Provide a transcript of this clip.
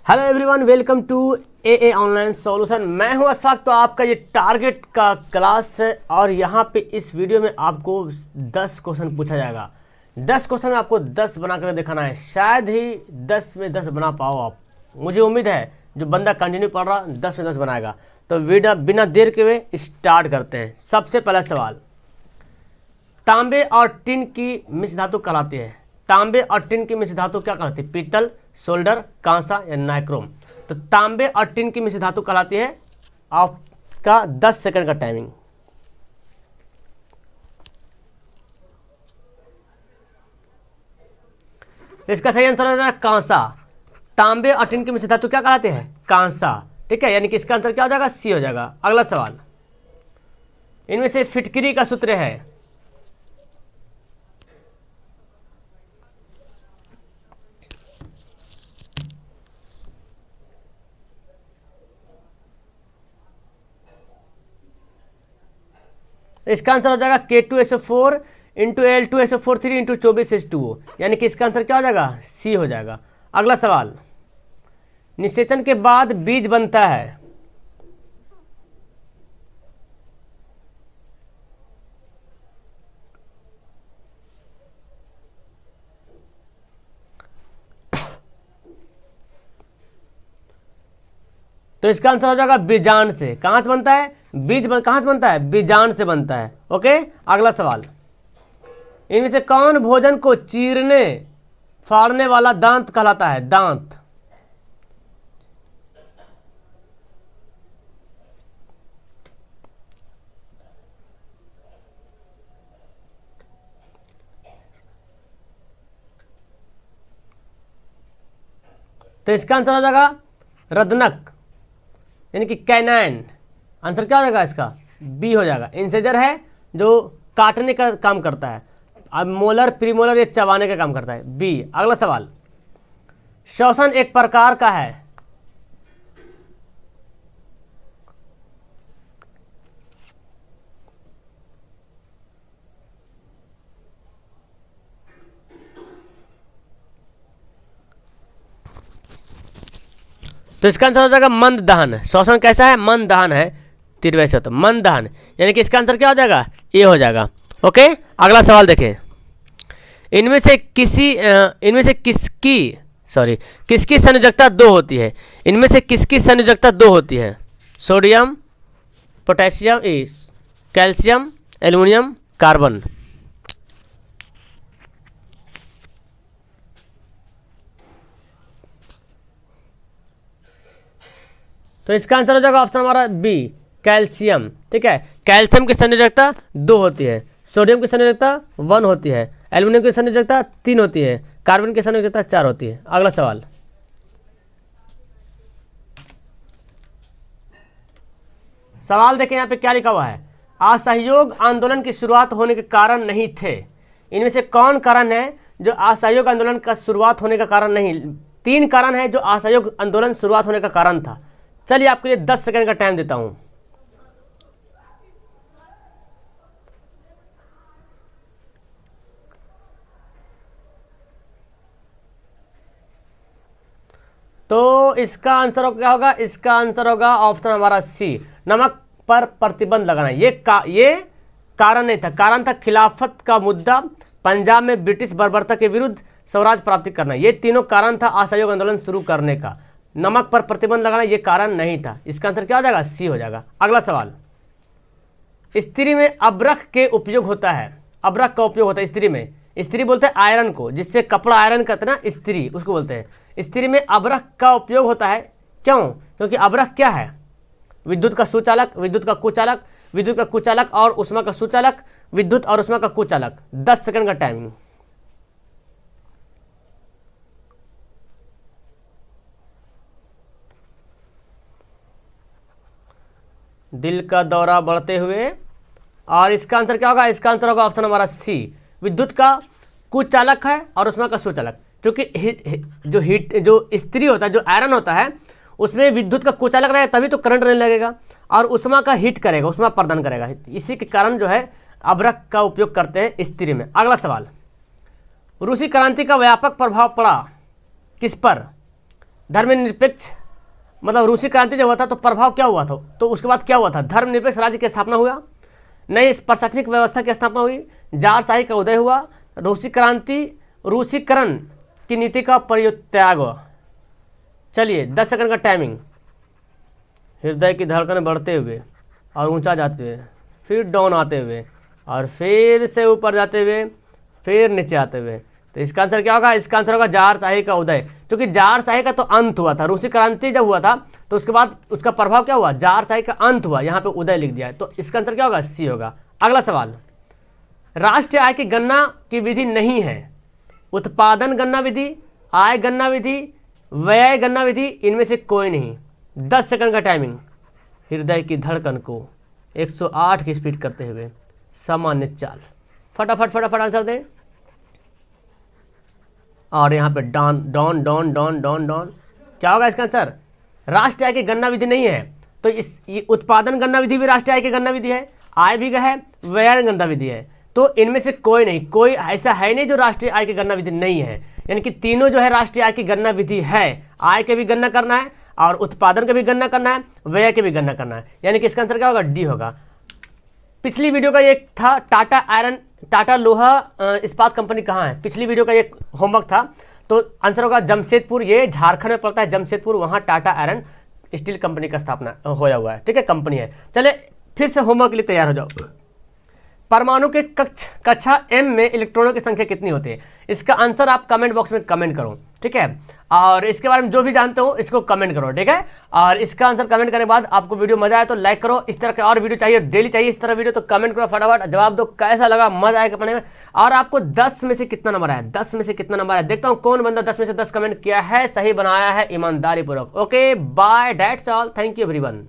Hello everyone, welcome to a online solution. मैं हूं अशफाक। तो आपका ये टारगेट का क्लास है और यहाँ पे इस वीडियो में आपको 10 क्वेश्चन पूछा जाएगा। 10 क्वेश्चन में आपको 10 बना कर दिखाना है। शायद ही 10 में 10 बना पाओ आप। मुझे उम्मीद है जो बंदा कंटिन्यू पढ़ रहा 10 में 10 बनाएगा। तो वीडियो बिना देर के हुए स्टार्ट करते हैं। सबसे पहला सवाल, तांबे और टिन की मिश्र धातु कहलाती है। तांबे और टिन की मिश्र धातु क्या कहलाती है? पीतल, सोल्डर, कांसा या नाइक्रोम। तो तांबे और टिन की मिश्र धातु कहलाती है। आपका 10 सेकंड का टाइमिंग। इसका सही आंसर हो जाएगा कांसा। तांबे और टिन की मिश्र धातु क्या कहलाते हैं? कांसा। ठीक है, यानी कि इसका आंसर क्या हो जाएगा? सी हो जाएगा। अगला सवाल, इनमें से फिटकरी का सूत्र है। इसका आंसर हो जाएगा K2SO4 into L2SO4 3 into 24H2O, यानी कि इसका आंसर क्या हो जाएगा? सी हो जाएगा। अगला सवाल, निषेचन के बाद बीज बनता है। तो इसका आंसर हो जाएगा बीजांड से। कहां से बनता है? कहां से बनता है? बीजांड से बनता है। ओके। अगला सवाल, इनमें से कौन भोजन को चीरने फाड़ने वाला दांत कहलाता है? दांत। तो इसका आंसर हो जाएगा रदनक, यानी कि कैनाइन। आंसर क्या हो जाएगा इसका? बी हो जाएगा। इंसेजर है जो काटने का काम करता है। अब मोलर, प्रीमोलर ये चबाने का काम करता है। बी। अगला सवाल, श्वसन एक प्रकार का है। तो इसका आंसर हो जाएगा मंद दहन। श्वसन कैसा है? मंद दहन है। तिरवे से तो मंद दहन, यानी कि इसका आंसर क्या हो जाएगा? ए हो जाएगा। ओके। अगला सवाल देखें, इनमें से किसकी संयोजकता 2 होती है? इनमें से किसकी संयोजकता 2 होती है? Sodium, potassium, calcium, aluminium, carbon. तो इसका आंसर हो जाएगा ऑप्शन हमारा बी, कैल्शियम। ठीक है, कैल्शियम की संयोजकता 2 होती है, सोडियम की संयोजकता 1 होती है, एल्युमिनियम की संयोजकता 3 होती है, कार्बन की संयोजकता 4 होती है। अगला सवाल, देखें यहाँ पे क्या लिखा हुआ है। असहयोग आंदोलन की शुरुआत होने के कारण नहीं थे। इनमें से कौन कारण है जो असहयोग आंदोलन का शुरुआत होने का कारण नहीं? 3 कारण है जो असहयोग आंदोलन शुरुआत होने का कारण था। चलिए आपके लिए 10 सेकंड का टाइम देता हूं। तो इसका आंसर क्या होगा? इसका आंसर होगा ऑप्शन हमारा सी, नमक पर प्रतिबंध लगाना। ये कारण नहीं था। कारण था खिलाफत का मुद्दा, पंजाब में ब्रिटिश बर्बरता के विरुद्ध स्वराज प्राप्ति करना। ये तीनों कारण था असहयोग आंदोलन शुरू करने का। नमक पर प्रतिबंध लगाना ये कारण नहीं था। इसका आंसर क्या हो जाएगा? सी हो जाएगा। अगला सवाल, स्त्री में अब्रक के उपयोग होता है। अब्रक का उपयोग होता है स्त्री में। स्त्री बोलते हैं आयरन को, जिससे कपड़ा आयरन करते हैं ना, स्त्री उसको बोलते हैं। स्त्री में अब्रक का उपयोग होता है। क्यों? क्योंकि अब्रक क्या है? विद्युत का सुचालक, विद्युत का कुचालक, विद्युत का कुचालक और उष्मा का सुचालक, विद्युत और उष्मा का कुचालक। 10 सेकंड का टाइमिंग। दिल का दौरा बढ़ते हुए, और इसका आंसर क्या होगा? इसका आंसर होगा ऑप्शन हमारा सी, विद्युत का कुचालक है और उष्मा का सुचालक। क्योंकि जो स्त्री होता है, जो आयरन होता है, उसमें विद्युत का कुचालक रहेगा तभी तो करंट नहीं लगेगा, और उष्मा का हीट करेगा, उष्मा प्रदान करेगा। इसी के कारण जो है अब्रक का उपयोग करते हैं स्त्री में। अगला सवाल, रूसी क्रांति का व्यापक प्रभाव पड़ा किस पर? धर्मनिरपेक्ष मतलब रूसी क्रांति जब हुआ था तो प्रभाव क्या हुआ था, तो उसके बाद क्या हुआ था, धर्मनिरपेक्ष राज्य की स्थापना हुआ, नई प्रशासनिक व्यवस्था की स्थापना हुई, जारशाही का उदय हुआ, रूसी क्रांति रूसीकरण की नीति का परित्याग हुआ। चलिए 10 सेकंड का टाइमिंग। हृदय की धड़कन बढ़ते हुए और ऊंचा जाते हुए, फिर डाउन आते हुए और फिर से ऊपर जाते हुए, फिर नीचे आते हुए। तो इसका आंसर क्या होगा, इसका आंसर होगा जारशाही का उदय, क्योंकि जारशाही का तो अंत हुआ था, रूसी क्रांति जब हुआ था तो उसके बाद उसका प्रभाव क्या हुआ, जारशाही का अंत हुआ, यहाँ पे उदय लिख दिया है। तो इसका आंसर क्या होगा, सी होगा। अगला सवाल, राष्ट्रीय आय की गणना की विधि नहीं है, उत्पादन गणना विधि, आय गणना विधि, व्यय गणना विधि, इनमें से कोई नहीं। 10 सेकंड का टाइमिंग। हृदय की धड़कन को 108 की स्पीड करते हुए सामान्य चाल, फटाफट फटाफट आंसर दें। और यहाँ पे डॉन डॉन डॉन डॉन डॉन डॉन, क्या होगा इसका आंसर, राष्ट्रीय आय की गणना विधि नहीं है, तो ये उत्पादन गणना विधि भी राष्ट्रीय आय की गणना विधि है, आय भी है, व्यय गणना विधि है, तो इनमें से कोई नहीं, कोई ऐसा है नहीं जो राष्ट्रीय आय की गणना विधि नहीं है। यानी कि तीनों जो है राष्ट्रीय आय की गणना विधि है, आय के भी गणना करना है और उत्पादन के भी गणना करना है, व्यय के भी गणना करना है, यानी कि इसका आंसर क्या होगा, डी होगा। पिछली वीडियो का ये था टाटा लोहा इस्पात कंपनी कहाँ है, पिछली वीडियो का ये होमवर्क था, तो आंसर होगा जमशेदपुर, ये झारखंड में पड़ता है जमशेदपुर, वहाँ टाटा आयरन स्टील कंपनी का स्थापना होया हुआ है, ठीक है, कंपनी है। चले फिर से होमवर्क के लिए तैयार हो जाओ। परमाणु के कक्षा M में इलेक्ट्रॉनों की संख्या कितनी होती है, इसका आंसर आप कमेंट बॉक्स में कमेंट करो, ठीक है, और इसके बारे में जो भी जानते हो इसको कमेंट करो, ठीक है। और इसका आंसर कमेंट करने के बाद आपको वीडियो मजा आए तो लाइक करो, इस तरह के और वीडियो चाहिए, डेली चाहिए इस तरह वीडियो, तो कमेंट करो, फटाफट जवाब दो, कैसा लगा, मजा आएगा पढ़ने में। और आपको 10 में से कितना नंबर आया, 10 में से कितना नंबर आया, देखता हूँ कौन बंदा 10 में से 10 कमेंट किया है, सही बनाया है ईमानदारी पूर्वक। Okay bye, that's all, thank you everyone.